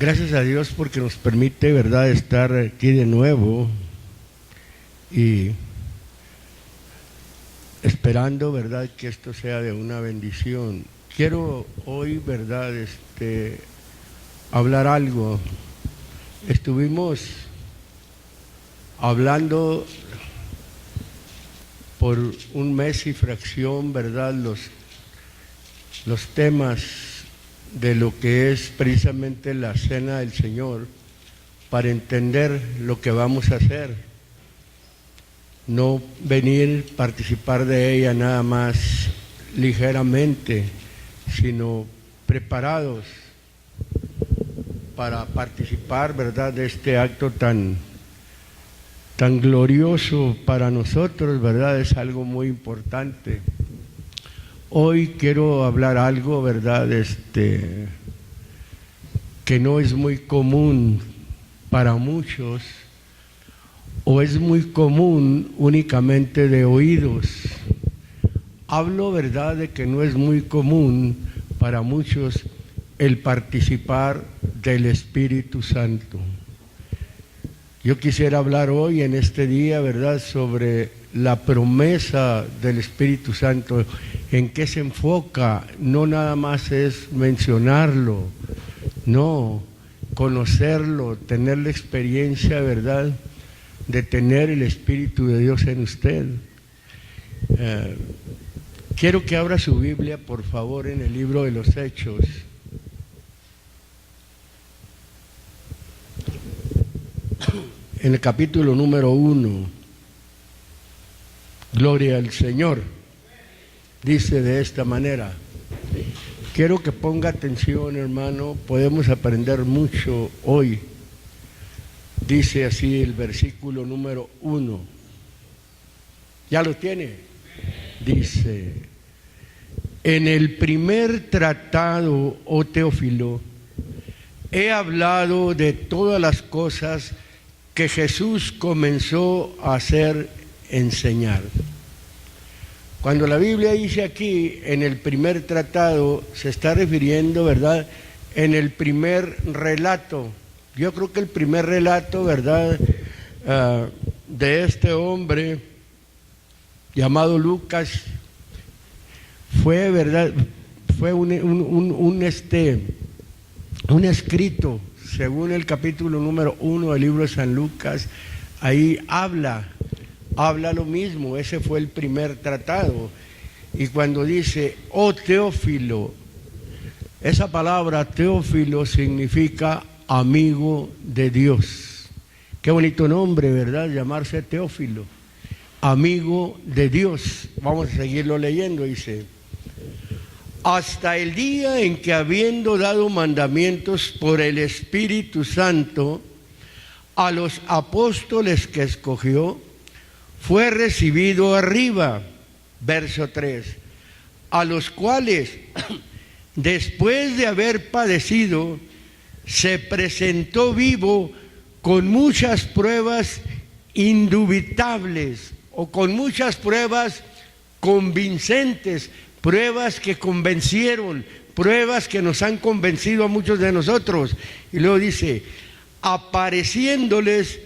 Gracias a Dios porque nos permite, ¿verdad?, estar aquí de nuevo y esperando, ¿verdad?, que esto sea de una bendición. Quiero hoy, ¿verdad?, hablar algo. Estuvimos hablando por un mes y fracción, ¿verdad?, los temas de lo que es precisamente la Cena del Señor, para entender lo que vamos a hacer. No venir a participar de ella nada más ligeramente, sino preparados para participar, ¿verdad?, de este acto tan glorioso para nosotros, ¿verdad? Es algo muy importante. Hoy quiero hablar algo, ¿verdad?, que no es muy común para muchos, o es muy común únicamente de oídos. Hablo, ¿verdad?, de que no es muy común para muchos el participar del Espíritu Santo. Yo quisiera hablar hoy, en este día, ¿verdad?, sobre la promesa del Espíritu Santo. ¿En qué se enfoca? No nada más es mencionarlo, no, conocerlo, tener la experiencia, ¿verdad?, de tener el Espíritu de Dios en usted. Quiero que abra su Biblia, por favor, en el libro de los Hechos. En el capítulo número 1, gloria al Señor, dice de esta manera. Quiero que ponga atención, hermano, podemos aprender mucho hoy. Dice así el versículo número 1. ¿Ya lo tiene? Dice: en el primer tratado, oh Teófilo, he hablado de todas las cosas que Jesús comenzó a hacer enseñar. Cuando la Biblia dice aquí, en el primer tratado, se está refiriendo, ¿verdad?, en el primer relato. Yo creo que el primer relato, ¿verdad?, de este hombre llamado Lucas fue, ¿verdad?, fue un escrito, según el capítulo número 1 del libro de San Lucas. Ahí habla lo mismo. Ese fue el primer tratado. Y cuando dice, oh Teófilo, esa palabra Teófilo significa amigo de Dios. Qué bonito nombre, ¿verdad?, llamarse Teófilo, amigo de Dios. Vamos a seguirlo leyendo. Dice: hasta el día en que, habiendo dado mandamientos por el Espíritu Santo a los apóstoles que escogió, fue recibido arriba. Verso 3: a los cuales, después de haber padecido, se presentó vivo con muchas pruebas indubitables, o con muchas pruebas convincentes, pruebas que convencieron, pruebas que nos han convencido a muchos de nosotros. Y luego dice: apareciéndoles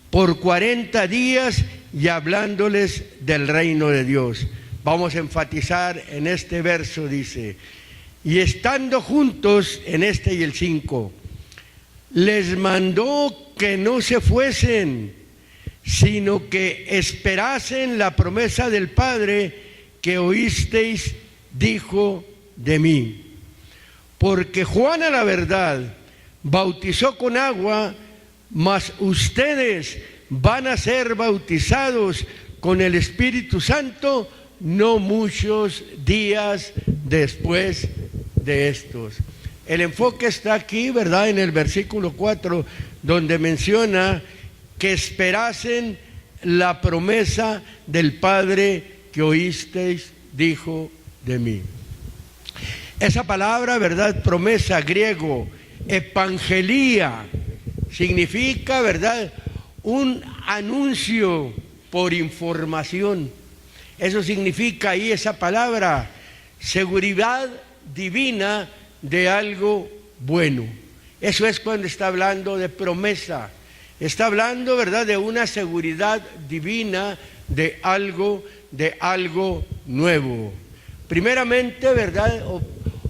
por 40 días y hablándoles del reino de Dios. Vamos a enfatizar en este verso, dice: y estando juntos, en este y el 5, les mandó que no se fuesen, sino que esperasen la promesa del Padre que oísteis, dijo de mí. Porque Juan, a la verdad, bautizó con agua, mas ustedes van a ser bautizados con el Espíritu Santo no muchos días después de estos. El enfoque está aquí, ¿verdad?, en el versículo 4, donde menciona que esperasen la promesa del Padre que oísteis, dijo de mí. Esa palabra, ¿verdad?, promesa, griego, evangelía, significa, ¿verdad?, un anuncio por información. Eso significa ahí esa palabra, seguridad divina de algo bueno. Eso es cuando está hablando de promesa. Está hablando, ¿verdad?, de una seguridad divina, de algo nuevo. Primeramente, ¿verdad?,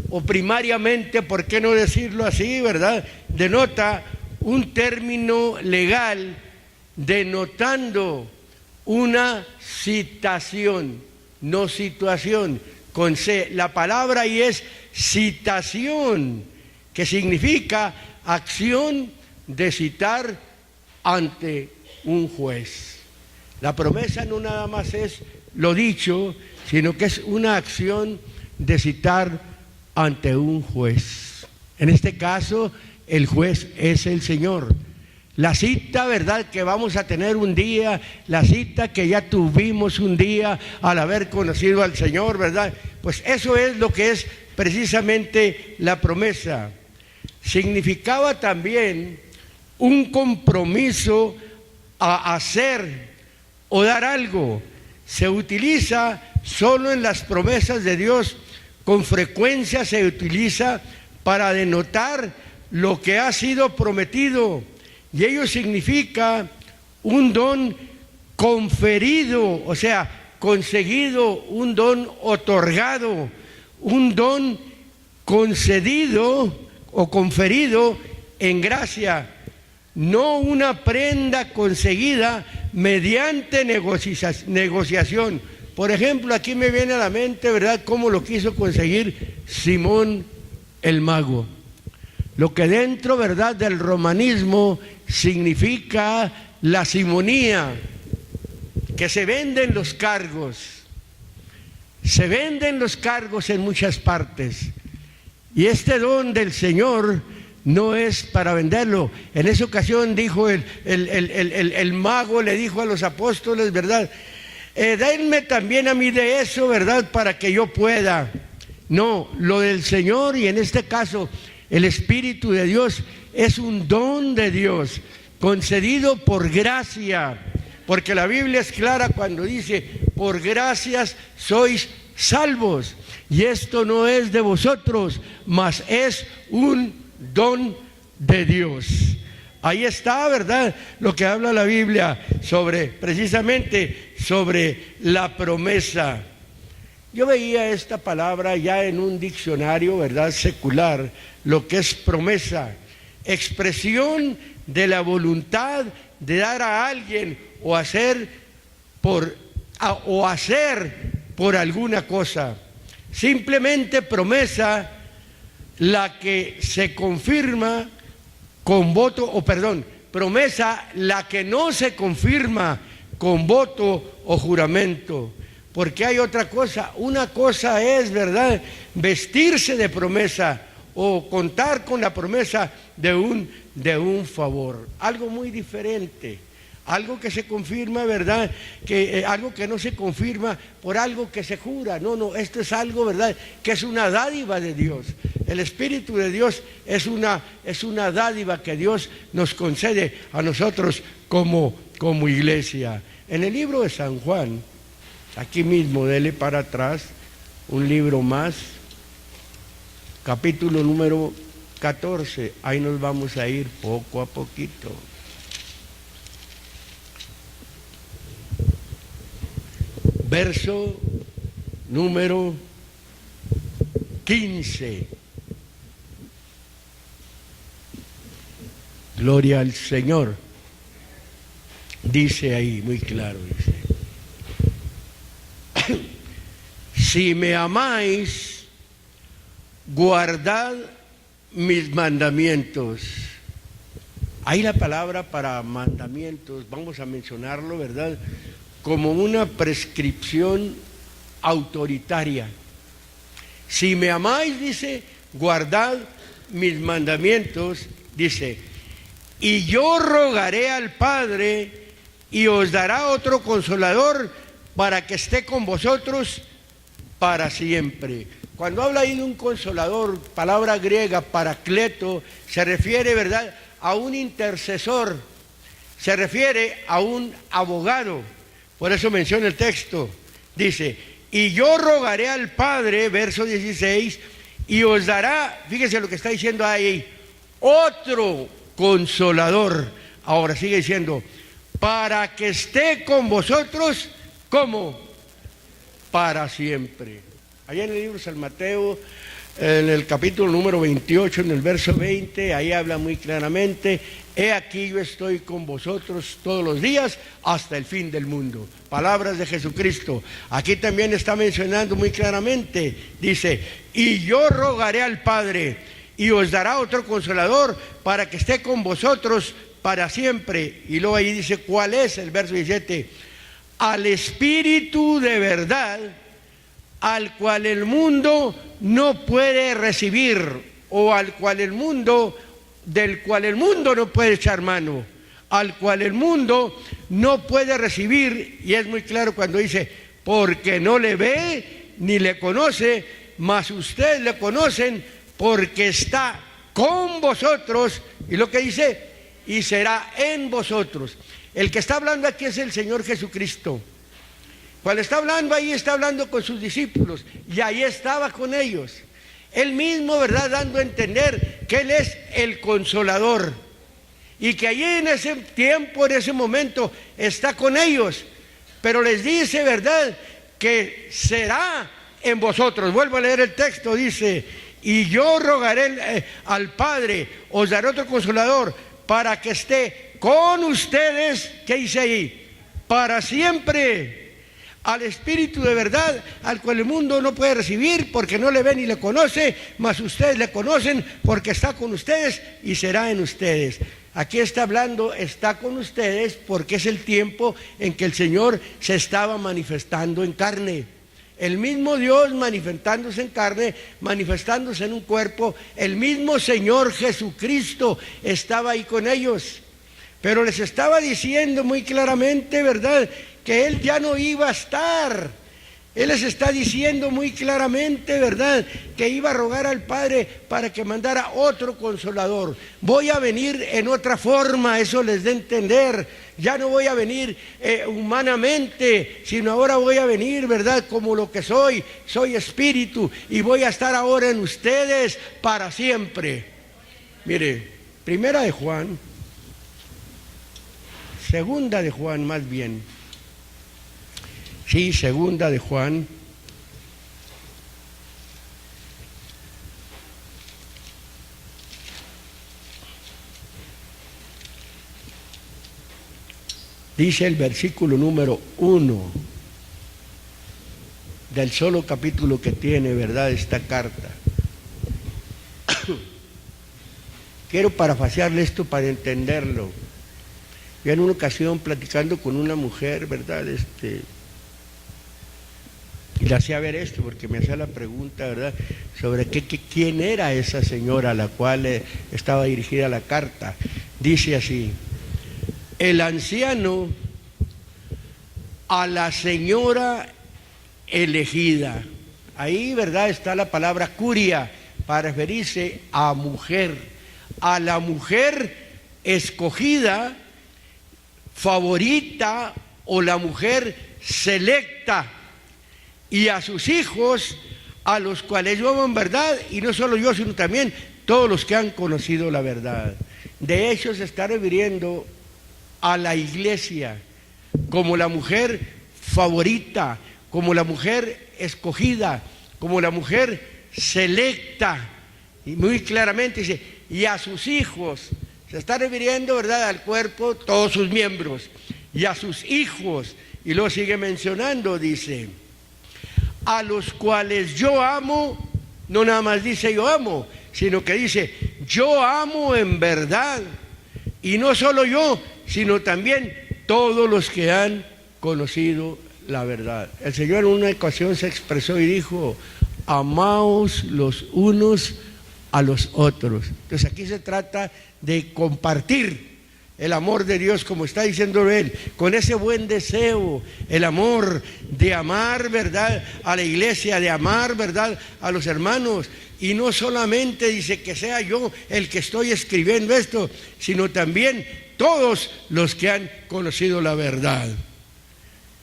o primariamente, ¿por qué no decirlo así?, ¿verdad?, denota un término legal denotando una citación, no situación, con C. La palabra ahí es citación, que significa acción de citar ante un juez. La promesa no nada más es lo dicho, sino que es una acción de citar ante un juez. En este caso, el juez es el Señor. La cita, ¿verdad?, que vamos a tener un día, la cita que ya tuvimos un día al haber conocido al Señor, ¿verdad? Pues eso es lo que es precisamente la promesa. Significaba también un compromiso a hacer o dar algo. Se utiliza solo en las promesas de Dios, con frecuencia se utiliza para denotar lo que ha sido prometido, y ello significa un don conferido, o sea, conseguido, un don otorgado, un don concedido o conferido en gracia, no una prenda conseguida mediante negociación. Por ejemplo, aquí me viene a la mente, ¿verdad?, cómo lo quiso conseguir Simón el mago. Lo que dentro, ¿verdad?, del romanismo significa la simonía, que se venden los cargos. Se venden los cargos en muchas partes. Y este don del Señor no es para venderlo. En esa ocasión dijo el mago, le dijo a los apóstoles, ¿verdad?, denme también a mí de eso, ¿verdad?, para que yo pueda. No, lo del Señor, y en este caso el Espíritu de Dios, es un don de Dios, concedido por gracia, porque la Biblia es clara cuando dice, por gracias sois salvos, y esto no es de vosotros, mas es un don de Dios. Ahí está, ¿verdad?, lo que habla la Biblia precisamente sobre la promesa. Yo veía esta palabra ya en un diccionario, ¿verdad?, secular, lo que es promesa, expresión de la voluntad de dar a alguien o hacer por alguna cosa. Simplemente promesa la que se confirma con voto, promesa la que no se confirma con voto o juramento. Porque hay otra cosa, una cosa es, ¿verdad?, vestirse de promesa o contar con la promesa de un favor, algo muy diferente, algo que se confirma, ¿verdad?, algo que no se confirma por algo que se jura. No, esto es algo, ¿verdad?, que es una dádiva de Dios. El Espíritu de Dios es una dádiva que Dios nos concede a nosotros como iglesia. En el libro de San Juan, aquí mismo, dele para atrás, un libro más, capítulo número 14, ahí nos vamos a ir poco a poquito. Verso número 15. Gloria al Señor. Dice ahí, muy claro, dice: si me amáis, guardad mis mandamientos. Ahí la palabra para mandamientos, vamos a mencionarlo, ¿verdad?, como una prescripción autoritaria. Si me amáis, dice, guardad mis mandamientos, dice, y yo rogaré al Padre y os dará otro consolador para que esté con vosotros para siempre. Cuando habla ahí de un consolador, palabra griega, paracleto, se refiere, ¿verdad?, a un intercesor, se refiere a un abogado. Por eso menciona el texto, dice, y yo rogaré al Padre, verso 16, y os dará, fíjese lo que está diciendo ahí, otro consolador. Ahora sigue diciendo, para que esté con vosotros, ¿cómo? Para siempre. Allá en el libro de San Mateo, en el capítulo número 28, en el verso 20, ahí habla muy claramente, he aquí yo estoy con vosotros todos los días hasta el fin del mundo. Palabras de Jesucristo. Aquí también está mencionando muy claramente, dice, y yo rogaré al Padre y os dará otro consolador para que esté con vosotros para siempre. Y luego ahí dice, ¿cuál es? El verso 17, al Espíritu de verdad, al cual el mundo no puede recibir, o al cual el mundo, del cual el mundo no puede echar mano, al cual el mundo no puede recibir, y es muy claro cuando dice, porque no le ve ni le conoce, mas ustedes le conocen porque está con vosotros, y lo que dice, y será en vosotros. El que está hablando aquí es el Señor Jesucristo. Cuando está hablando ahí, está hablando con sus discípulos, y ahí estaba con ellos. Él mismo, ¿verdad?, dando a entender que Él es el consolador, y que allí en ese tiempo, en ese momento, está con ellos, pero les dice, ¿verdad?, que será en vosotros. Vuelvo a leer el texto, dice, y yo rogaré al Padre, os daré otro consolador, para que esté con ustedes, ¿qué dice ahí? Para siempre. Al Espíritu de verdad, al cual el mundo no puede recibir porque no le ve ni le conoce, mas ustedes le conocen porque está con ustedes y será en ustedes. Aquí está hablando, está con ustedes porque es el tiempo en que el Señor se estaba manifestando en carne. El mismo Dios manifestándose en carne, manifestándose en un cuerpo, el mismo Señor Jesucristo estaba ahí con ellos. Pero les estaba diciendo muy claramente, ¿verdad?, que Él ya no iba a estar. Él les está diciendo muy claramente, ¿verdad?, que iba a rogar al Padre para que mandara otro consolador. Voy a venir en otra forma, eso les da a entender. Ya no voy a venir humanamente, sino ahora voy a venir, ¿verdad?, como lo que soy espíritu, y voy a estar ahora en ustedes para siempre. Mire, primera de Juan, segunda de Juan más bien. Sí, segunda de Juan. Dice el versículo número 1 del solo capítulo que tiene, ¿verdad?, esta carta. Quiero parafrasearle esto para entenderlo. Yo en una ocasión platicando con una mujer, ¿verdad?, y le hacía ver esto porque me hacía la pregunta, ¿verdad?, sobre quién era esa señora a la cual estaba dirigida la carta. Dice así, el anciano a la señora elegida. Ahí, ¿verdad?, está la palabra curia para referirse a mujer, a la mujer escogida, favorita o la mujer selecta, y a sus hijos, a los cuales yo amo en verdad, y no solo yo, sino también todos los que han conocido la verdad. De hecho, se está refiriendo a la iglesia como la mujer favorita, como la mujer escogida, como la mujer selecta, y muy claramente dice, y a sus hijos, se está refiriendo, ¿verdad?, al cuerpo, todos sus miembros, y a sus hijos, y luego sigue mencionando, dice, a los cuales yo amo, no nada más dice yo amo, sino que dice yo amo en verdad, y no solo yo, sino también todos los que han conocido la verdad. El Señor en una ocasión se expresó y dijo, amaos los unos a los otros. Entonces aquí se trata de compartir el amor de Dios, como está diciendo Él, con ese buen deseo, el amor de amar, ¿verdad?, a la iglesia, de amar, ¿verdad?, a los hermanos. Y no solamente dice que sea yo el que estoy escribiendo esto, sino también todos los que han conocido la verdad.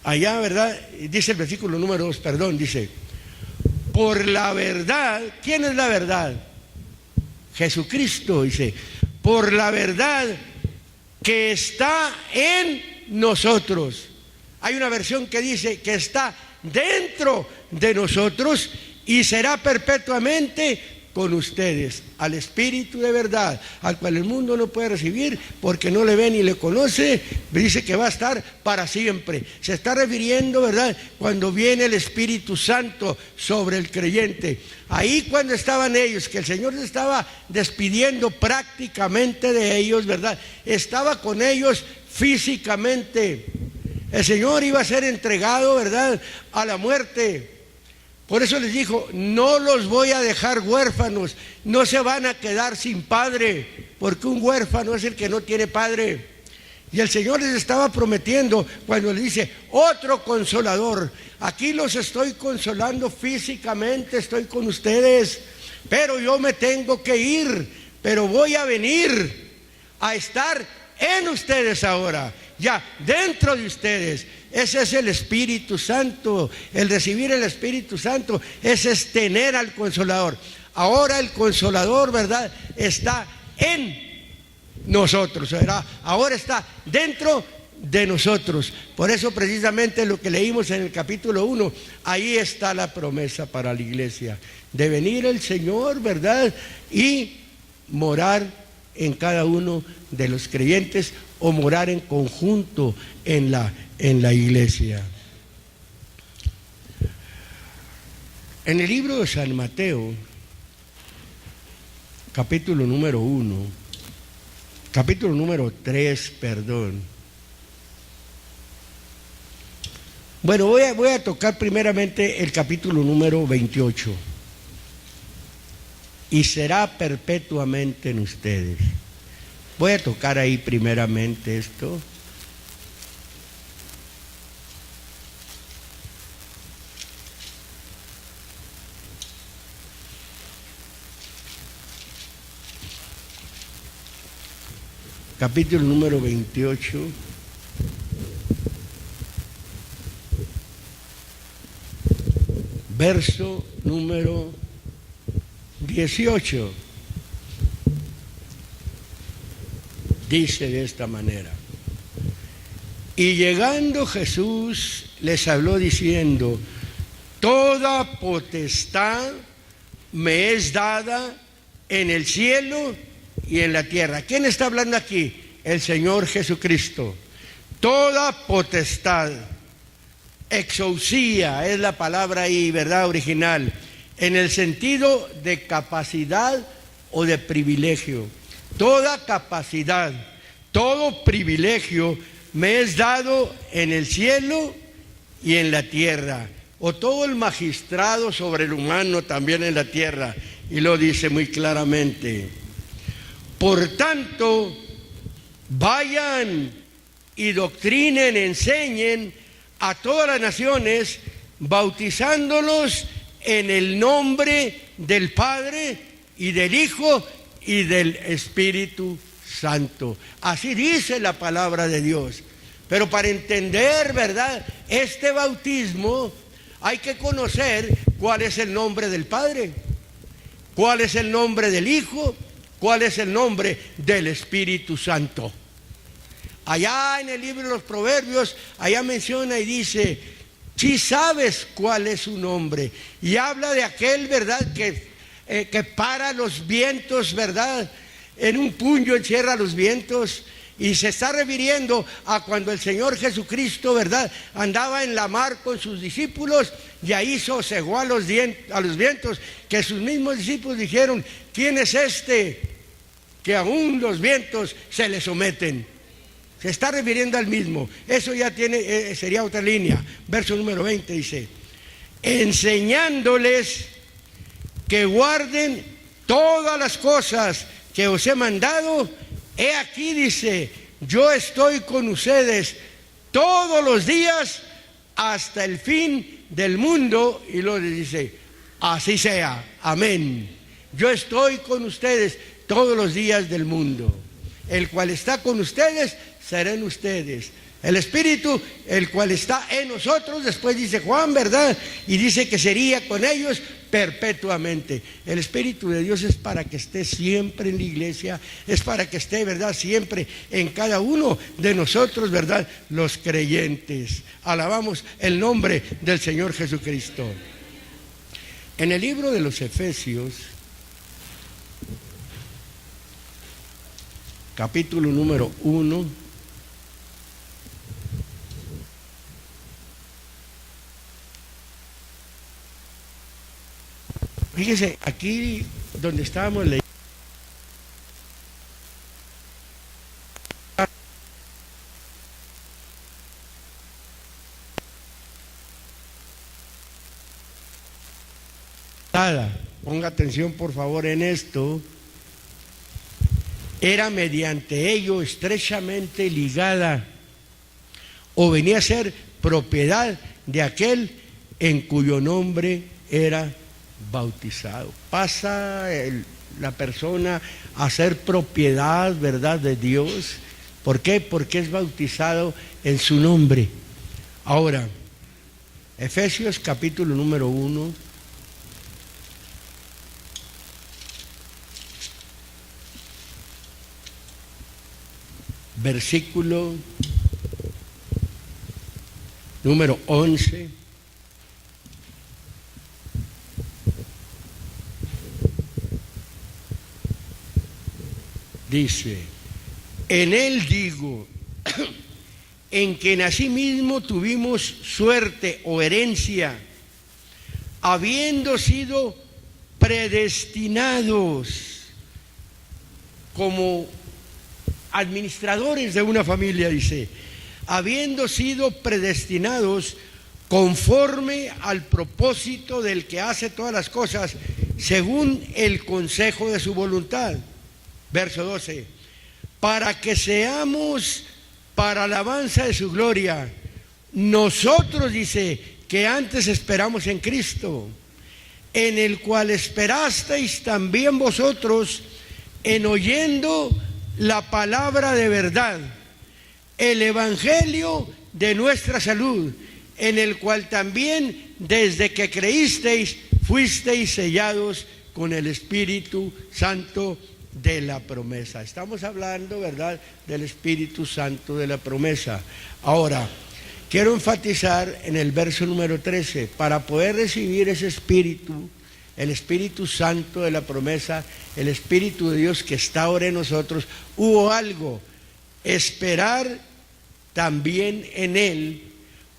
Allá, ¿verdad?, dice el versículo número 2, perdón, dice, por la verdad. ¿Quién es la verdad? Jesucristo, dice, por la verdad que está en nosotros. Hay una versión que dice que está dentro de nosotros y será perpetuamente con ustedes, al Espíritu de verdad, al cual el mundo no puede recibir porque no le ve ni le conoce. Dice que va a estar para siempre. Se está refiriendo, ¿verdad?, cuando viene el Espíritu Santo sobre el creyente. Ahí cuando estaban ellos, que el Señor se estaba despidiendo prácticamente de ellos, ¿verdad?, estaba con ellos físicamente. El Señor iba a ser entregado, ¿verdad?, a la muerte. Por eso les dijo, no los voy a dejar huérfanos, no se van a quedar sin padre, porque un huérfano es el que no tiene padre. Y el Señor les estaba prometiendo cuando les dice, otro consolador. Aquí los estoy consolando físicamente, estoy con ustedes, pero yo me tengo que ir, pero voy a venir a estar en ustedes ahora, ya dentro de ustedes. Ese es el Espíritu Santo. El recibir el Espíritu Santo, ese es tener al Consolador. Ahora el Consolador, ¿verdad?, está en nosotros, ¿verdad? Ahora está dentro de nosotros. Por eso precisamente lo que leímos en el capítulo 1, ahí está la promesa para la iglesia, de venir el Señor, ¿verdad?, y morar en cada uno de los creyentes, o morar en conjunto en la iglesia. En el libro de San Mateo, capítulo número 3, perdón. Bueno, voy a tocar primeramente el capítulo número 28. Y será perpetuamente en ustedes. Voy a tocar ahí primeramente esto. Capítulo número 28. Verso número 18. Dice de esta manera: y llegando Jesús les habló diciendo, toda potestad me es dada en el cielo y en la tierra. ¿Quién está hablando aquí? El Señor Jesucristo. Toda potestad, exousia es la palabra ahí, ¿verdad?, original, en el sentido de capacidad o de privilegio. Toda capacidad, todo privilegio me es dado en el cielo y en la tierra, o todo el magistrado sobre el humano también en la tierra. Y lo dice muy claramente. Por tanto, vayan y doctrinen, enseñen a todas las naciones, bautizándolos en el nombre del Padre y del Hijo y del Espíritu Santo. Así dice la palabra de Dios. Pero para entender, ¿verdad?, este bautismo, hay que conocer cuál es el nombre del Padre, cuál es el nombre del Hijo, cuál es el nombre del Espíritu Santo. Allá en el libro de los Proverbios, allá menciona y dice, si sabes cuál es su nombre, y habla de aquel, ¿verdad?, que para los vientos, ¿verdad?, en un puño encierra los vientos. Y se está refiriendo a cuando el Señor Jesucristo, ¿verdad?, andaba en la mar con sus discípulos, y ahí sosegó a los vientos, que sus mismos discípulos dijeron, ¿quién es este que aún los vientos se le someten? Se está refiriendo al mismo. Eso ya tiene, sería otra línea. Verso número 20 dice, enseñándoles que guarden todas las cosas que os he mandado. He aquí, dice, yo estoy con ustedes todos los días hasta el fin del mundo. Y luego dice, así sea, amén. Yo estoy con ustedes todos los días del mundo. El cual está con ustedes, será en ustedes. El Espíritu, el cual está en nosotros, después dice Juan, ¿verdad?, y dice que sería con ellos perpetuamente. El Espíritu de Dios es para que esté siempre en la iglesia, es para que esté, ¿verdad?, siempre en cada uno de nosotros, ¿verdad?, los creyentes. Alabamos el nombre del Señor Jesucristo. En el libro de los Efesios, capítulo número 1, fíjese, aquí donde estábamos leyendo, ponga atención por favor en esto, era mediante ello estrechamente ligada o venía a ser propiedad de aquel en cuyo nombre era bautizado. Pasa la persona a ser propiedad, ¿verdad?, de Dios. ¿Por qué? Porque es bautizado en su nombre. Ahora, Efesios capítulo número 1, versículo número 11. Dice, en él digo, en quien asimismo tuvimos suerte o herencia, habiendo sido predestinados como administradores de una familia, dice, habiendo sido predestinados conforme al propósito del que hace todas las cosas, según el consejo de su voluntad. Verso 12, para que seamos para alabanza de su gloria, nosotros, dice, que antes esperamos en Cristo, en el cual esperasteis también vosotros, en oyendo la palabra de verdad, el evangelio de nuestra salud, en el cual también desde que creísteis fuisteis sellados con el Espíritu Santo de la promesa. Estamos hablando, ¿verdad?, del Espíritu Santo de la promesa. Ahora, quiero enfatizar en el verso número 13, para poder recibir ese Espíritu, el Espíritu Santo de la promesa, el Espíritu de Dios que está ahora en nosotros, hubo algo, esperar también en Él,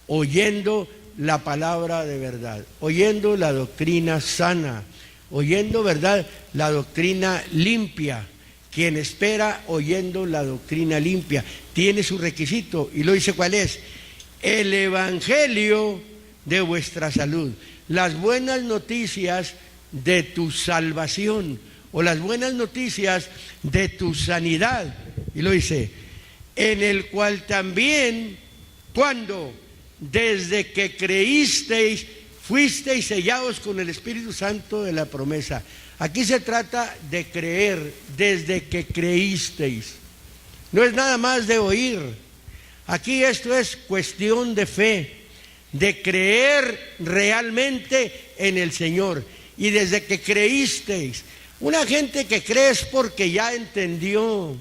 oyendo la palabra de verdad, oyendo la doctrina sana, oyendo, ¿verdad?, la doctrina limpia. Quien espera oyendo la doctrina limpia tiene su requisito, y lo dice cuál es: el evangelio de vuestra salud, las buenas noticias de tu salvación o las buenas noticias de tu sanidad. Y lo dice, en el cual también, cuando desde que creísteis fuisteis sellados con el Espíritu Santo de la promesa. Aquí se trata de creer, desde que creísteis. No es nada más de oír. Aquí esto es cuestión de fe, de creer realmente en el Señor. Y desde que creísteis, una gente que cree es porque ya entendió.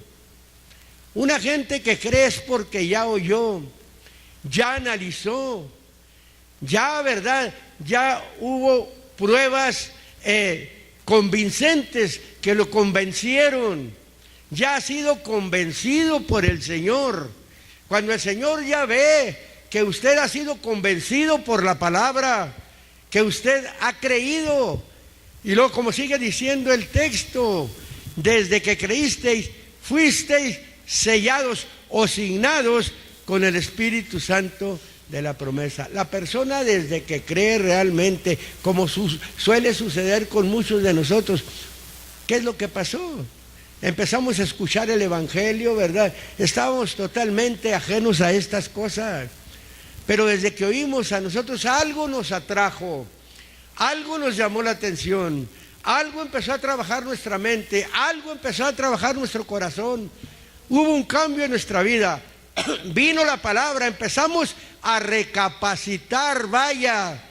Una gente que cree es porque ya oyó, ya analizó, ya, ¿verdad?, ya hubo pruebas convincentes que lo convencieron, ya ha sido convencido por el Señor. Cuando el Señor ya ve que usted ha sido convencido por la palabra, que usted ha creído, y luego, como sigue diciendo el texto, desde que creísteis, fuisteis sellados o signados con el Espíritu Santo de la promesa. La persona, desde que cree realmente, como suele suceder con muchos de nosotros, ¿qué es lo que pasó? Empezamos a escuchar el evangelio, ¿verdad? Estábamos totalmente ajenos a estas cosas, pero desde que oímos, a nosotros algo nos atrajo, algo nos llamó la atención, algo empezó a trabajar nuestra mente, algo empezó a trabajar nuestro corazón, hubo un cambio en nuestra vida. Vino la palabra, empezamos a recapacitar, vaya,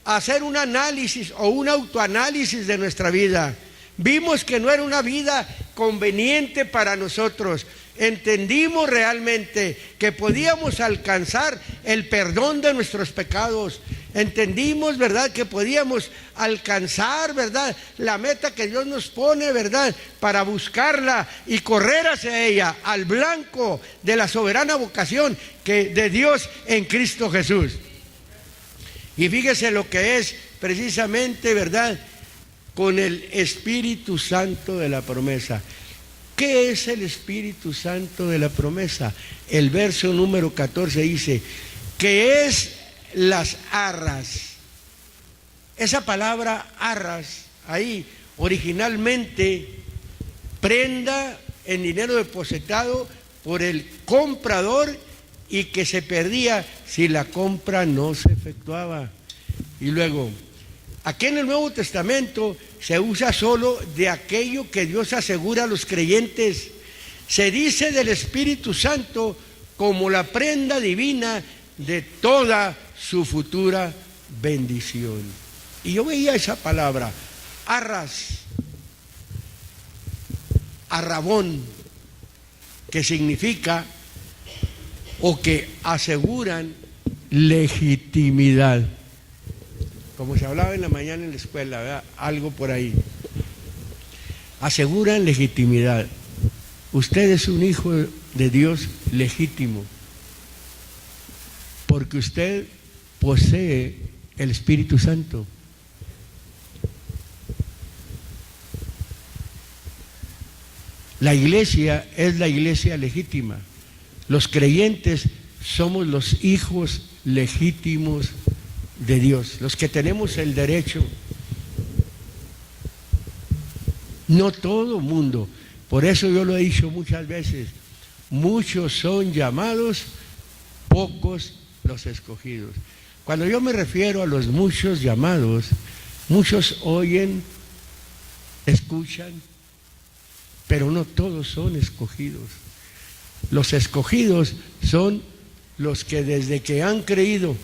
hacer un análisis o un autoanálisis de nuestra vida. Vimos que no era una vida conveniente para nosotros. Entendimos realmente que podíamos alcanzar el perdón de nuestros pecados. Entendimos, ¿verdad?, que podíamos alcanzar, ¿verdad?, la meta que Dios nos pone, ¿verdad?, para buscarla y correr hacia ella, al blanco de la soberana vocación que de Dios en Cristo Jesús. Y fíjese lo que es precisamente, ¿verdad?, con el Espíritu Santo de la promesa. ¿Qué es el Espíritu Santo de la promesa? El verso número 14 dice que es las arras. Esa palabra arras, ahí originalmente prenda en dinero depositado por el comprador y que se perdía si la compra no se efectuaba. Y luego, aquí en el Nuevo Testamento se usa solo de aquello que Dios asegura a los creyentes. Se dice del Espíritu Santo como la prenda divina de toda su futura bendición. Y yo veía esa palabra, arras, arrabón, que significa o que aseguran legitimidad. Como se hablaba en la mañana en la escuela, ¿verdad?, algo por ahí. Aseguran legitimidad. Usted es un hijo de Dios legítimo, porque usted posee el Espíritu Santo. La iglesia es la iglesia legítima. Los creyentes somos los hijos legítimos de Dios, los que tenemos el derecho. No todo mundo, por eso yo lo he dicho muchas veces, muchos son llamados, pocos los escogidos. Cuando yo me refiero a los muchos llamados, muchos oyen, escuchan, pero no todos son escogidos. Los escogidos son los que desde que han creído,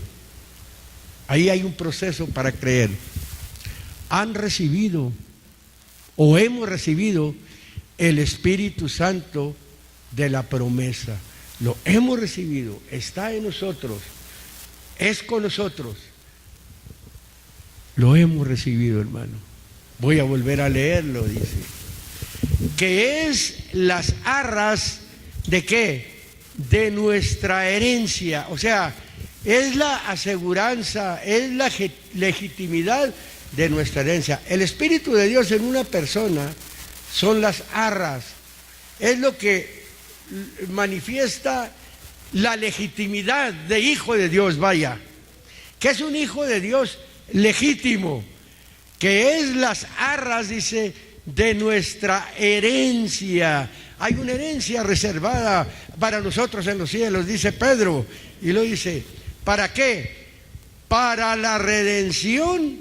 ahí hay un proceso para creer, han recibido o hemos recibido el Espíritu Santo de la promesa. Lo hemos recibido, está en nosotros, es con nosotros. Lo hemos recibido, hermano. Voy a volver a leerlo, dice. Que es las arras de ¿qué? De nuestra herencia. O sea, es la aseguranza, es la legitimidad de nuestra herencia. El Espíritu de Dios en una persona son las arras. Es lo que manifiesta la legitimidad de hijo de Dios, vaya. Que es un hijo de Dios legítimo. Que es las arras, dice, de nuestra herencia. Hay una herencia reservada para nosotros en los cielos, dice Pedro. Y lo dice, ¿para qué? Para la redención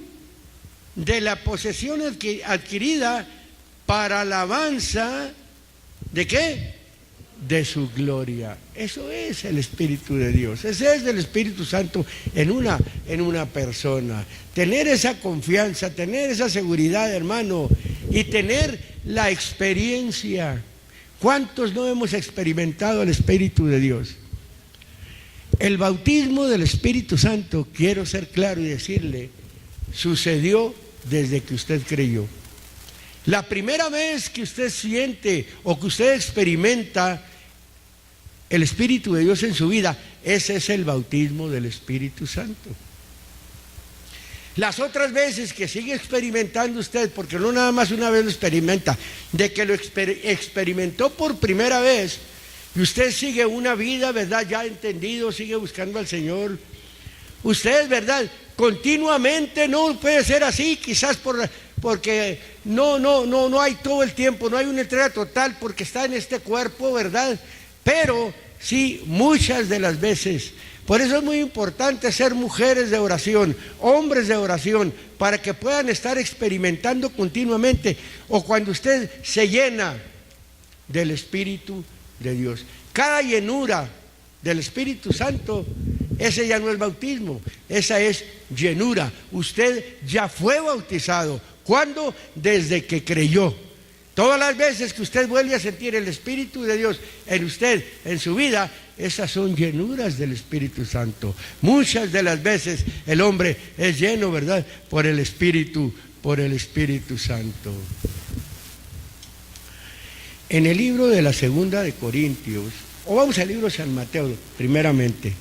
de la posesión adquirida para alabanza ¿de qué? De su gloria. Eso es el Espíritu de Dios. Ese es el Espíritu Santo en una persona. Tener esa confianza, tener esa seguridad, hermano, y tener la experiencia. ¿Cuántos no hemos experimentado el Espíritu de Dios? El bautismo del Espíritu Santo, quiero ser claro y decirle, sucedió desde que usted creyó. La primera vez que usted siente o que usted experimenta el Espíritu de Dios en su vida, ese es el bautismo del Espíritu Santo. Las otras veces que sigue experimentando usted, porque no nada más una vez lo experimenta, de que lo experimentó por primera vez, y usted sigue una vida, ¿verdad?, ya entendido, sigue buscando al Señor. Usted, ¿verdad?, continuamente, no puede ser así, quizás porque no hay todo el tiempo, no hay una entrega total porque está en este cuerpo, ¿verdad? Pero sí, muchas de las veces. Por eso es muy importante ser mujeres de oración, hombres de oración, para que puedan estar experimentando continuamente, o cuando usted se llena del Espíritu de Dios. Cada llenura del Espíritu Santo ese ya no es bautismo, esa es llenura. Usted ya fue bautizado. ¿Cuándo? Desde que creyó. Todas las veces que usted vuelve a sentir el Espíritu de Dios en usted, en su vida, esas son llenuras del Espíritu Santo. Muchas de las veces el hombre es lleno, ¿verdad?, por el Espíritu Santo. En el libro de la Segunda de Corintios, o vamos al libro de San Mateo, primeramente,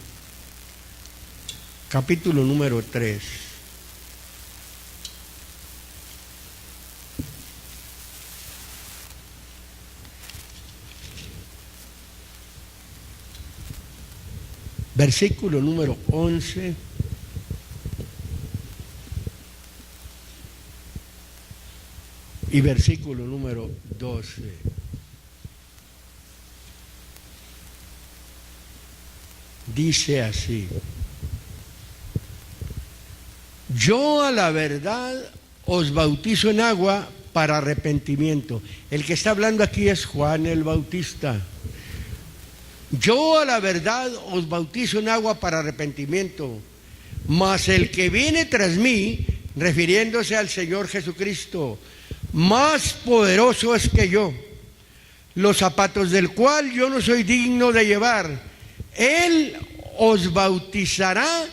capítulo número 3. Versículo número 11. Y versículo número 12. Dice así: yo a la verdad os bautizo en agua para arrepentimiento. El que está hablando aquí es Juan el Bautista. Yo a la verdad os bautizo en agua para arrepentimiento, mas el que viene tras mí, refiriéndose al Señor Jesucristo, más poderoso es que yo, los zapatos del cual yo no soy digno de llevar. Él os bautizará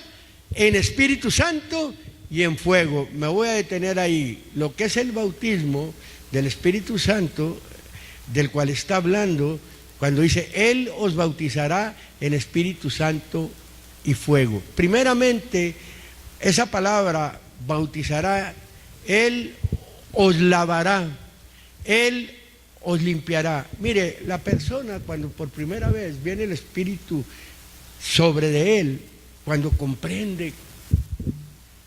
en Espíritu Santo y en fuego. Me voy a detener ahí. Lo que es el bautismo del Espíritu Santo, del cual está hablando, cuando dice, Él os bautizará en Espíritu Santo y fuego. Primeramente, esa palabra bautizará, Él os lavará, Él os limpiará. Mire, la persona cuando por primera vez viene el Espíritu sobre de él, cuando comprende,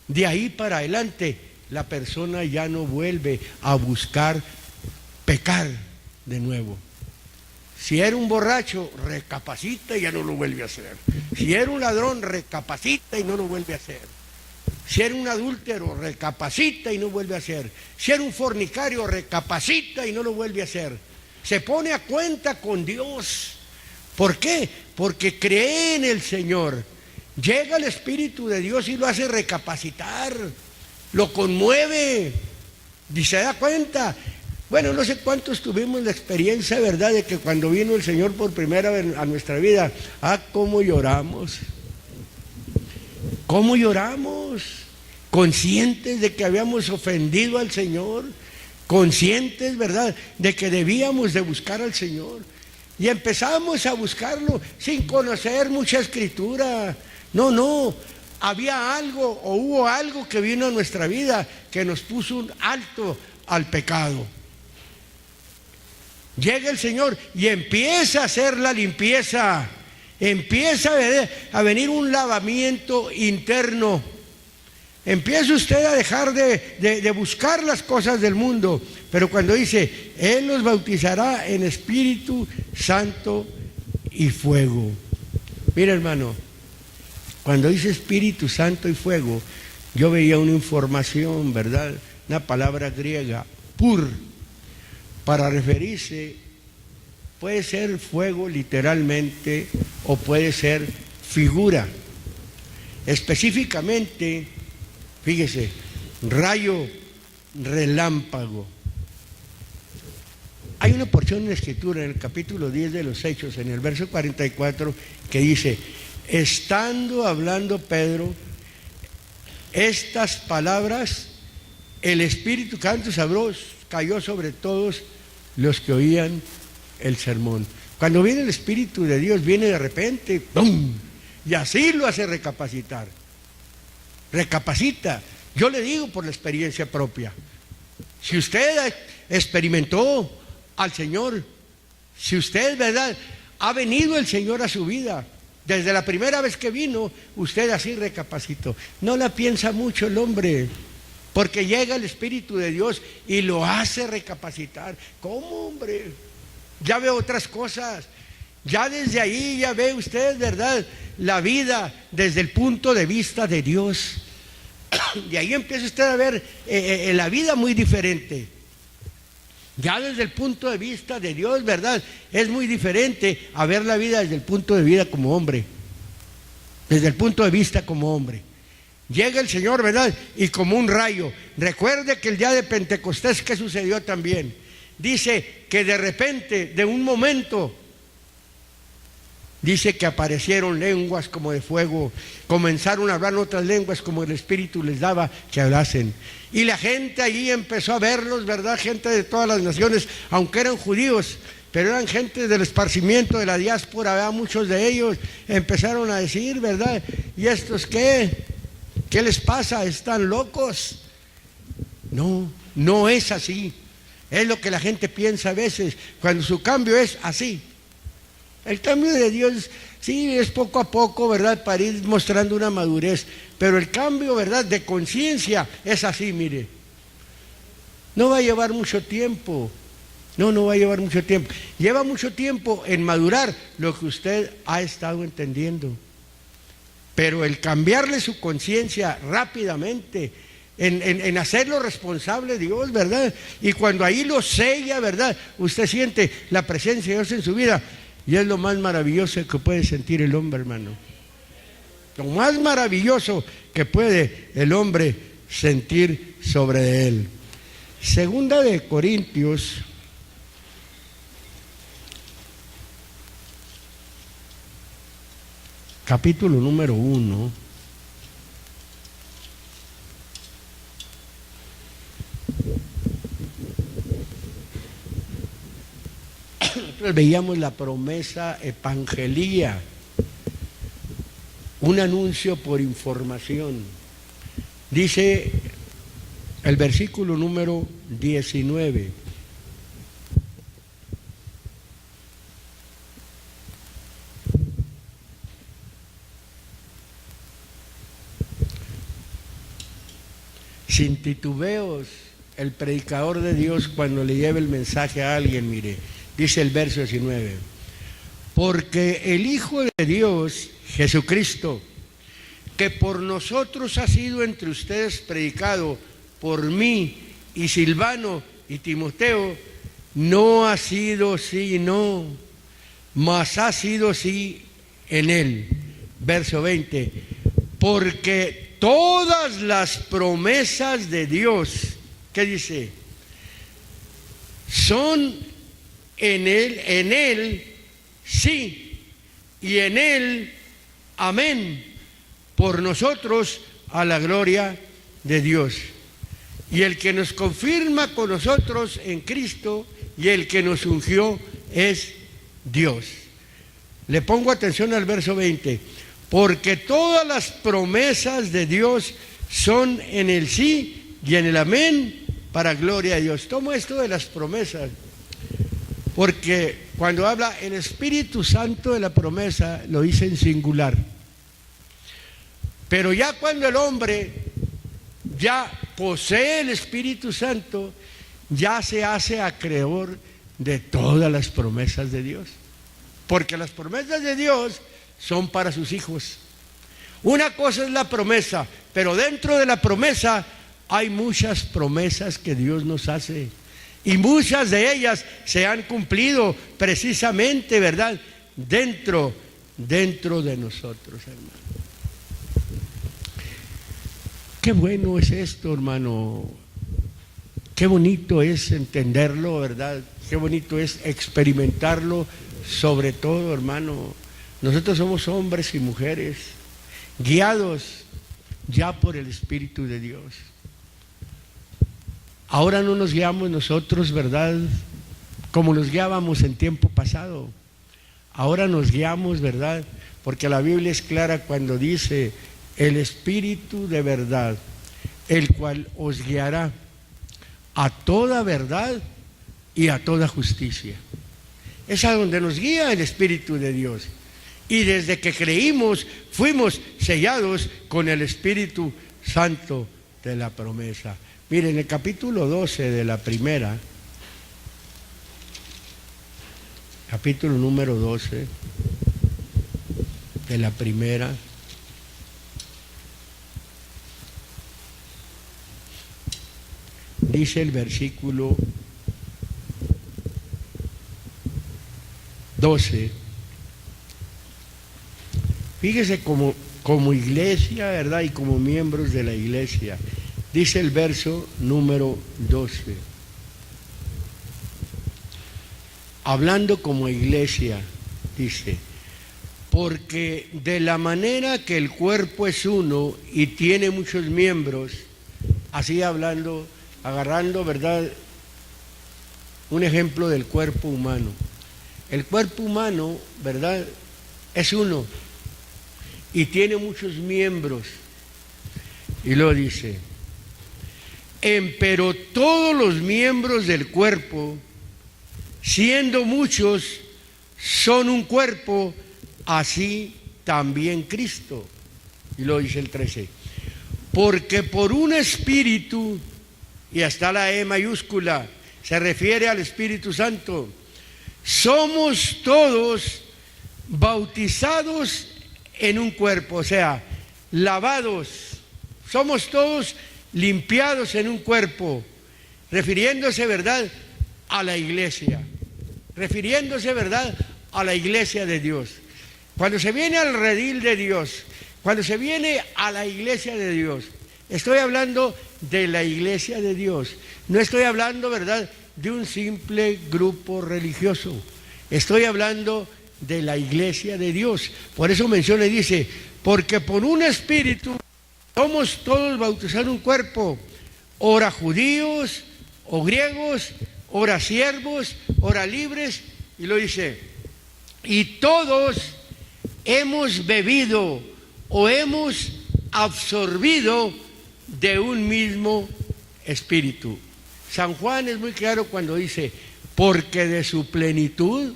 de ahí para adelante, la persona ya no vuelve a buscar pecar de nuevo. Si era un borracho, recapacita y ya no lo vuelve a hacer. Si era un ladrón, recapacita y no lo vuelve a hacer. Si era un adúltero, recapacita y no vuelve a hacer. Si era un fornicario, recapacita y no lo vuelve a hacer. Se pone a cuenta con Dios. ¿Por qué? Porque cree en el Señor. Llega el Espíritu de Dios y lo hace recapacitar, lo conmueve y se da cuenta. Bueno, no sé cuántos tuvimos la experiencia, ¿verdad?, de que cuando vino el Señor por primera vez a nuestra vida, cómo lloramos. ¿Cómo lloramos? Conscientes de que habíamos ofendido al Señor, conscientes, ¿verdad?, de que debíamos de buscar al Señor. Y empezamos a buscarlo sin conocer mucha escritura. No, había algo o hubo algo que vino a nuestra vida que nos puso un alto al pecado. Llega el Señor y empieza a hacer la limpieza. Empieza a venir un lavamiento interno. Empieza usted a dejar de buscar las cosas del mundo. Pero cuando dice, Él nos bautizará en Espíritu Santo y fuego. Mira, hermano, cuando dice Espíritu Santo y fuego, yo veía una información, ¿verdad? Una palabra griega, pur, para referirse. Puede ser fuego literalmente o puede ser figura. Específicamente, fíjese, rayo, relámpago. Hay una porción en la Escritura, en el capítulo 10 de los Hechos, en el verso 44, que dice, estando hablando Pedro estas palabras, el Espíritu Santo cayó sobre todos los que oían el sermón. Cuando viene el Espíritu de Dios, viene de repente, ¡pum!, y así lo hace recapacitar. Recapacita. Yo le digo por la experiencia propia. Si usted experimentó al Señor, si usted, ¿verdad?, ha venido el Señor a su vida, desde la primera vez que vino, usted así recapacitó. No la piensa mucho el hombre, porque llega el Espíritu de Dios y lo hace recapacitar. ¿Cómo, hombre? Ya ve otras cosas. Ya desde ahí ya ve usted, ¿verdad?, la vida desde el punto de vista de Dios. Y ahí empieza usted a ver la vida muy diferente. Ya desde el punto de vista de Dios, ¿verdad?, es muy diferente a ver la vida desde el punto de vista como hombre. desde el punto de vista como hombre. Llega el Señor, ¿verdad? Y como un rayo. Recuerde que el día de Pentecostés, ¿qué sucedió también? Dice que de repente, de un momento, dice que aparecieron lenguas como de fuego, comenzaron a hablar otras lenguas como el Espíritu les daba que hablasen. Y la gente allí empezó a verlos, ¿verdad? Gente de todas las naciones, aunque eran judíos, pero eran gente del esparcimiento, de la diáspora, ¿verdad? Muchos de ellos empezaron a decir, ¿verdad? ¿Y estos qué? ¿Qué les pasa? ¿Están locos? No, no es así. Es lo que la gente piensa a veces, cuando su cambio es así. El cambio de Dios, sí, es poco a poco, ¿verdad? Para ir mostrando una madurez. Pero el cambio, ¿verdad?, de conciencia es así, mire. No va a llevar mucho tiempo. No va a llevar mucho tiempo. Lleva mucho tiempo en madurar lo que usted ha estado entendiendo. Pero el cambiarle su conciencia rápidamente, en hacerlo responsable de Dios, ¿verdad? Y cuando ahí lo sella, ¿verdad?, usted siente la presencia de Dios en su vida. Y es lo más maravilloso que puede sentir el hombre, hermano. Lo más maravilloso que puede el hombre sentir sobre él. Segunda de Corintios, capítulo número 1. Nosotros veíamos la promesa evangelía, un anuncio por información. Dice el versículo número 19. Sin titubeos, el predicador de Dios, cuando le lleva el mensaje a alguien, mire, dice el verso 19, porque el Hijo de Dios, Jesucristo, que por nosotros ha sido entre ustedes predicado, por mí y Silvano y Timoteo, no ha sido sí, no, mas ha sido sí en él. Verso 20, porque todas las promesas de Dios, ¿qué dice? Son en él, sí, y en él, amén, por nosotros a la gloria de Dios. Y el que nos confirma con nosotros en Cristo y el que nos ungió es Dios. Le pongo atención al verso 20. Porque todas las promesas de Dios son en el sí y en el amén para gloria de Dios. Tomo esto de las promesas, porque cuando habla el Espíritu Santo de la promesa, lo dice en singular. Pero ya cuando el hombre ya posee el Espíritu Santo, ya se hace acreedor de todas las promesas de Dios. Porque las promesas de Dios son para sus hijos. Una cosa es la promesa, pero dentro de la promesa hay muchas promesas que Dios nos hace. Y muchas de ellas se han cumplido precisamente, ¿verdad?, dentro de nosotros, hermano. Qué bueno es esto, hermano. Qué bonito es entenderlo, ¿verdad? Qué bonito es experimentarlo, sobre todo, hermano. Nosotros somos hombres y mujeres guiados ya por el Espíritu de Dios. Ahora no nos guiamos nosotros, ¿verdad?, como nos guiábamos en tiempo pasado. Ahora nos guiamos, ¿verdad?, porque la Biblia es clara cuando dice el Espíritu de verdad, el cual os guiará a toda verdad y a toda justicia. Es a donde nos guía el Espíritu de Dios. Y desde que creímos, fuimos sellados con el Espíritu Santo de la promesa. Miren, el capítulo 12 de la primera, capítulo número 12 de la primera, dice el versículo 12. Fíjese cómo como iglesia, ¿verdad? Y como miembros de la iglesia. Dice el verso número 12. Hablando como iglesia, dice, porque de la manera que el cuerpo es uno y tiene muchos miembros, así hablando, agarrando, ¿verdad?, un ejemplo del cuerpo humano. El cuerpo humano, ¿verdad?, es uno y tiene muchos miembros. Y lo dice, pero todos los miembros del cuerpo, siendo muchos, son un cuerpo, así también Cristo. Y lo dice el 13, porque por un espíritu, y hasta la E mayúscula, se refiere al Espíritu Santo, somos todos bautizados en un cuerpo, o sea, lavados, somos todos limpiados en un cuerpo, refiriéndose, ¿verdad?, a la iglesia, refiriéndose, ¿verdad?, a la iglesia de Dios. Cuando se viene al redil de Dios, cuando se viene a la iglesia de Dios, estoy hablando de la iglesia de Dios, no estoy hablando, ¿verdad?, de un simple grupo religioso, estoy hablando de la iglesia de Dios. Por eso menciona y dice, porque por un espíritu somos todos bautizados en un cuerpo, ora judíos o griegos, ora siervos, ora libres, y lo dice, y todos hemos bebido o hemos absorbido de un mismo espíritu. San Juan es muy claro cuando dice, porque de su plenitud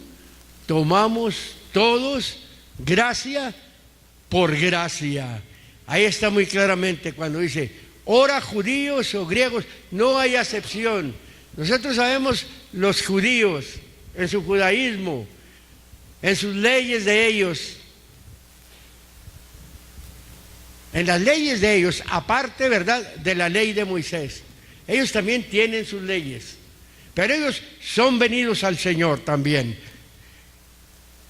tomamos todos gracia por gracia. Ahí está muy claramente cuando dice, ora judíos o griegos, no hay acepción. Nosotros sabemos los judíos en su judaísmo, en sus leyes de ellos, en las leyes de ellos, aparte, ¿verdad?, de la ley de Moisés. Ellos también tienen sus leyes, pero ellos son venidos al Señor también.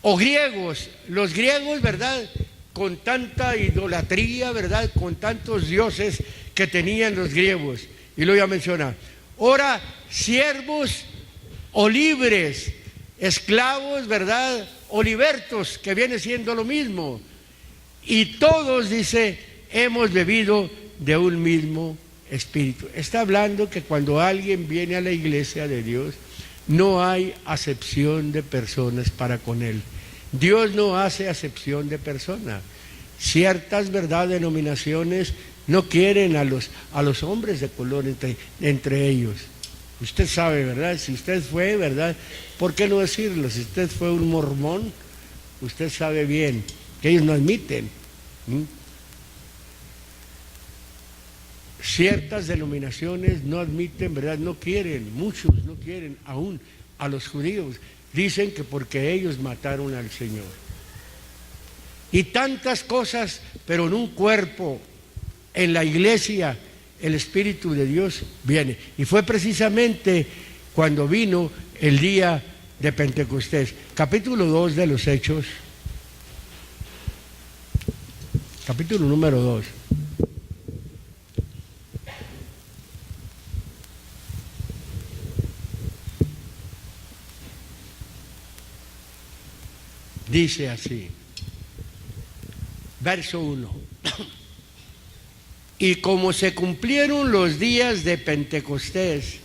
O griegos, los griegos, ¿verdad?, con tanta idolatría, ¿verdad?, con tantos dioses que tenían los griegos. Y lo voy a mencionar. Ahora, siervos o libres, esclavos, ¿verdad?, o libertos, que viene siendo lo mismo. Y todos, dice, hemos bebido de un mismo espíritu. Está hablando que cuando alguien viene a la iglesia de Dios, no hay acepción de personas para con él. Dios no hace acepción de personas. Ciertas, ¿verdad?, denominaciones no quieren a los hombres de color entre ellos. Usted sabe, ¿verdad? Si usted fue, ¿verdad? ¿Por qué no decirlo? Si usted fue un mormón, usted sabe bien que ellos no admiten. Ciertas denominaciones no admiten, ¿verdad? No quieren, muchos no quieren aún a los judíos. Dicen que porque ellos mataron al Señor. Y tantas cosas, pero en un cuerpo, en la iglesia, el Espíritu de Dios viene. Y fue precisamente cuando vino el día de Pentecostés. Capítulo 2 de los Hechos. Capítulo número 2. Dice así, verso 1. Y como se cumplieron los días de Pentecostés,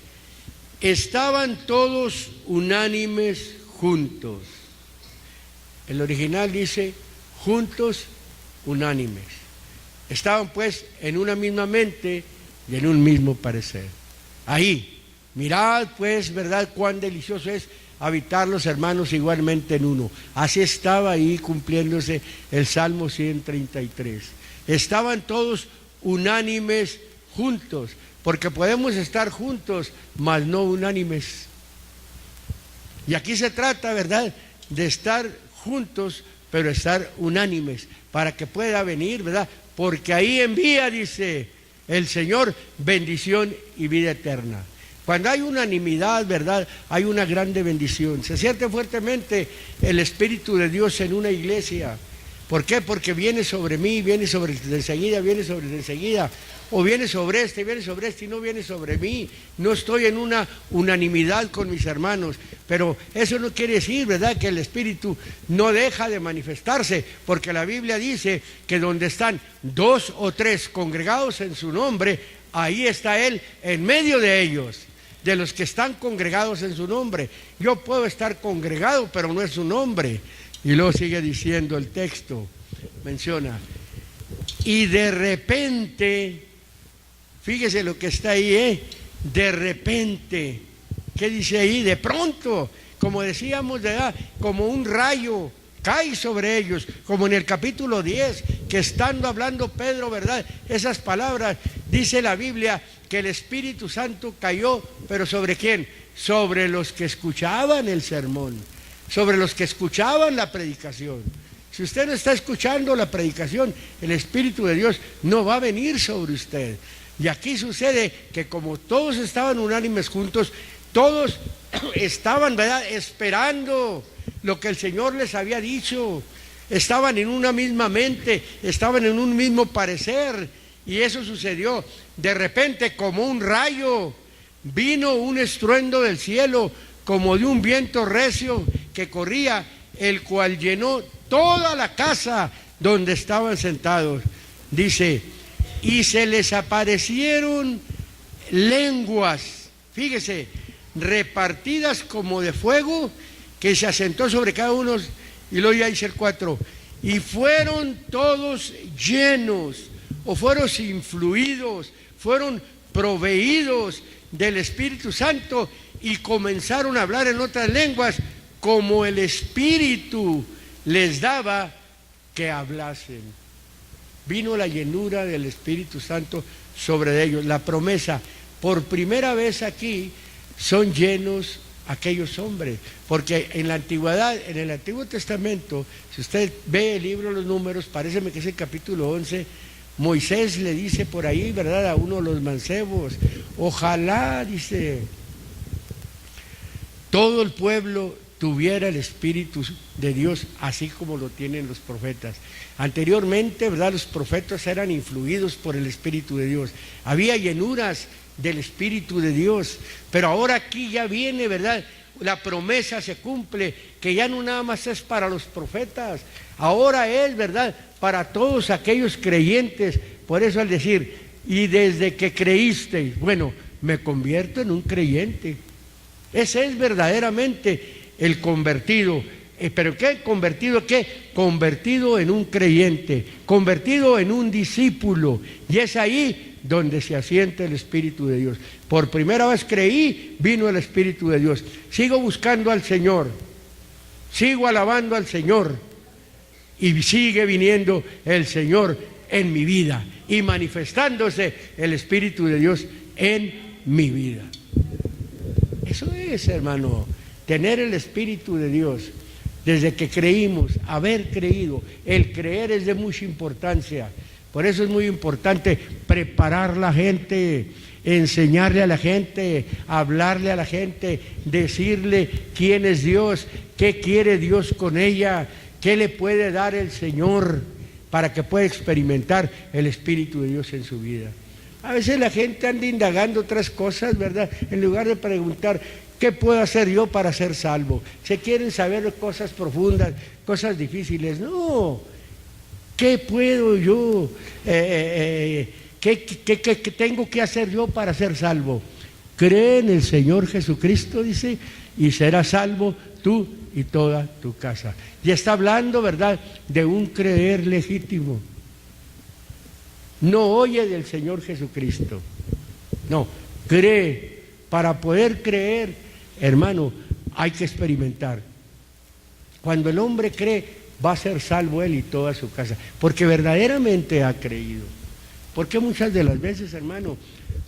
estaban todos unánimes juntos. El original dice, juntos, unánimes. Estaban pues en una misma mente y en un mismo parecer. Ahí, mirad pues, ¿verdad?, cuán delicioso es habitar los hermanos igualmente en uno. Así estaba ahí cumpliéndose el Salmo 133. Estaban todos unánimes juntos, porque podemos estar juntos, mas no unánimes. Y aquí se trata, ¿verdad?, de estar juntos, pero estar unánimes, para que pueda venir, ¿verdad? Porque ahí envía, dice el Señor, bendición y vida eterna. Cuando hay unanimidad, ¿verdad?, hay una grande bendición. Se siente fuertemente el Espíritu de Dios en una iglesia. ¿Por qué? Porque viene sobre mí, viene sobre el de enseguida, viene sobre el de enseguida, o viene sobre este y no viene sobre mí. No estoy en una unanimidad con mis hermanos, pero eso no quiere decir, ¿verdad?, que el Espíritu no deja de manifestarse, porque la Biblia dice que donde están 2 o 3 congregados en su nombre, ahí está Él en medio de ellos, de los que están congregados en su nombre. Yo puedo estar congregado, pero no es su nombre. Y luego sigue diciendo el texto, menciona, y de repente, fíjese lo que está ahí, de repente, ¿qué dice ahí? De pronto, como decíamos, ¿verdad?, como un rayo cae sobre ellos, como en el capítulo 10, que estando hablando Pedro, ¿verdad?, esas palabras, dice la Biblia que el Espíritu Santo cayó, pero ¿sobre quién? Sobre los que escuchaban el sermón, sobre los que escuchaban la predicación. Si usted no está escuchando la predicación, el Espíritu de Dios no va a venir sobre usted. Y aquí sucede que como todos estaban unánimes juntos, todos estaban, ¿verdad?, esperando lo que el Señor les había dicho, estaban en una misma mente, estaban en un mismo parecer, y eso sucedió. De repente, como un rayo, vino un estruendo del cielo, como de un viento recio que corría, el cual llenó toda la casa donde estaban sentados. Dice, y se les aparecieron lenguas, fíjese, repartidas como de fuego, que se asentó sobre cada uno. Y luego ya dice el 4, y fueron todos llenos, o fueron influidos, fueron proveídos del Espíritu Santo, y comenzaron a hablar en otras lenguas, como el Espíritu les daba que hablasen. Vino la llenura del Espíritu Santo sobre ellos. La promesa, por primera vez aquí, son llenos aquellos hombres, porque en la antigüedad, en el Antiguo Testamento, si usted ve el libro de los Números, paréceme que es el capítulo 11, Moisés le dice por ahí, ¿verdad?, a uno de los mancebos, ojalá, dice, todo el pueblo tuviera el Espíritu de Dios, así como lo tienen los profetas. Anteriormente, ¿verdad?, los profetas eran influidos por el Espíritu de Dios. Había llenuras del Espíritu de Dios, pero ahora aquí ya viene, ¿verdad?, la promesa se cumple, que ya no nada más es para los profetas, ahora es, ¿verdad?, para todos aquellos creyentes. Por eso al decir, y desde que creísteis, bueno, me convierto en un creyente. Ese es verdaderamente el convertido. ¿Pero qué? ¿Convertido qué? Convertido en un creyente, convertido en un discípulo. Y es ahí donde se asienta el Espíritu de Dios. Por primera vez creí, vino el Espíritu de Dios. Sigo buscando al Señor, sigo alabando al Señor, y sigue viniendo el Señor en mi vida y manifestándose el Espíritu de Dios en mi vida. Eso es, hermano, tener el Espíritu de Dios. Desde que creímos, haber creído, el creer es de mucha importancia. Por eso es muy importante preparar la gente, enseñarle a la gente, hablarle a la gente, decirle quién es Dios, qué quiere Dios con ella, qué le puede dar el Señor para que pueda experimentar el Espíritu de Dios en su vida. A veces la gente anda indagando otras cosas, ¿verdad?, en lugar de preguntar, ¿qué puedo hacer yo para ser salvo? Se quieren saber cosas profundas, cosas difíciles. No, ¿qué puedo yo? ¿Qué tengo que hacer yo para ser salvo? Cree en el Señor Jesucristo, dice, y serás salvo tú y toda tu casa. Y está hablando, ¿verdad?, de un creer legítimo. No oye del Señor Jesucristo. No, cree. Para poder creer, hermano, hay que experimentar. Cuando el hombre cree, va a ser salvo él y toda su casa, porque verdaderamente ha creído. Porque muchas de las veces, hermano,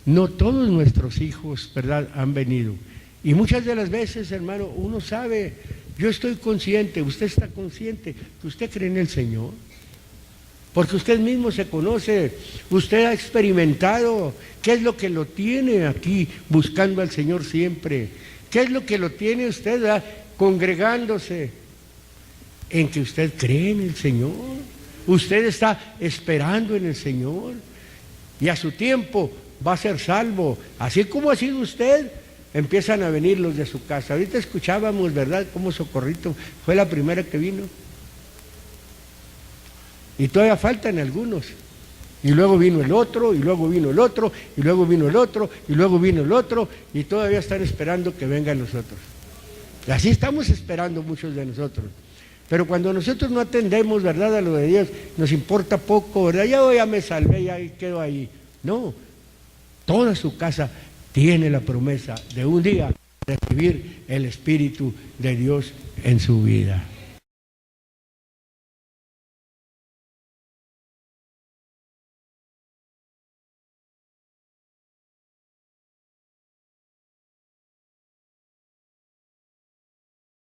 no todos nuestros hijos, ¿verdad?, han venido. Y muchas de las veces, hermano, uno sabe, yo estoy consciente, usted está consciente que usted cree en el Señor. Porque usted mismo se conoce, usted ha experimentado qué es lo que lo tiene aquí buscando al Señor siempre, qué es lo que lo tiene usted congregándose, en que usted cree en el Señor. Usted está esperando en el Señor y a su tiempo va a ser salvo. Así como ha sido usted, empiezan a venir los de su casa. Ahorita escuchábamos, ¿verdad?, cómo Socorrito fue la primera que vino. Y todavía faltan algunos. Y luego vino el otro, y luego vino el otro, y luego vino el otro, y luego vino el otro, y todavía están esperando que vengan los otros. Y así estamos esperando muchos de nosotros. Pero cuando nosotros no atendemos, ¿verdad?, a lo de Dios, nos importa poco, ¿verdad? Ya me salvé, ya quedo ahí. No, toda su casa tiene la promesa de un día recibir el Espíritu de Dios en su vida.